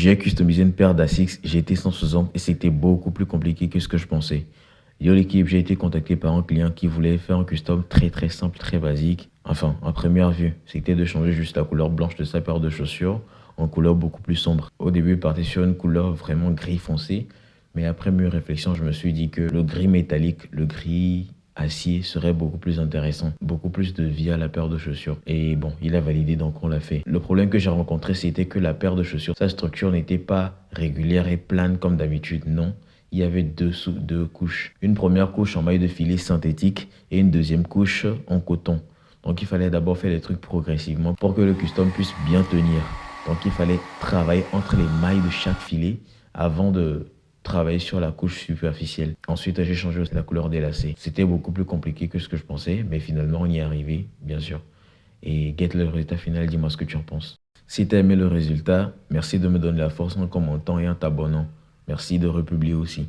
J'ai customisé une paire d'Asics GT160 et c'était beaucoup plus compliqué que ce que je pensais. Yo l'équipe, j'ai été contacté par un client qui voulait faire un custom très simple, très basique. Enfin, à première vue, c'était de changer juste la couleur blanche de sa paire de chaussures en couleur beaucoup plus sombre. Au début, il partait sur une couleur vraiment gris foncé, mais après mûre réflexion, je me suis dit que le gris métallique, le gris acier serait beaucoup plus intéressant, beaucoup plus de vie à la paire de chaussures. Et bon, il a validé, donc on l'a fait. Le problème que j'ai rencontré, c'était que la paire de chaussures, sa structure n'était pas régulière et plane comme d'habitude, non. Il y avait deux couches. Une première couche en maille de filet synthétique et une deuxième couche en coton. Donc il fallait d'abord faire les trucs progressivement pour que le custom puisse bien tenir. Donc il fallait travailler entre les mailles de chaque filet avant de travailler sur la couche superficielle. Ensuite, j'ai changé la couleur des lacets. C'était beaucoup plus compliqué que ce que je pensais, mais finalement, on y est arrivé, bien sûr. Et get le résultat final, dis-moi ce que tu en penses. Si tu as aimé le résultat, merci de me donner la force en commentant et en t'abonnant. Merci de republier aussi.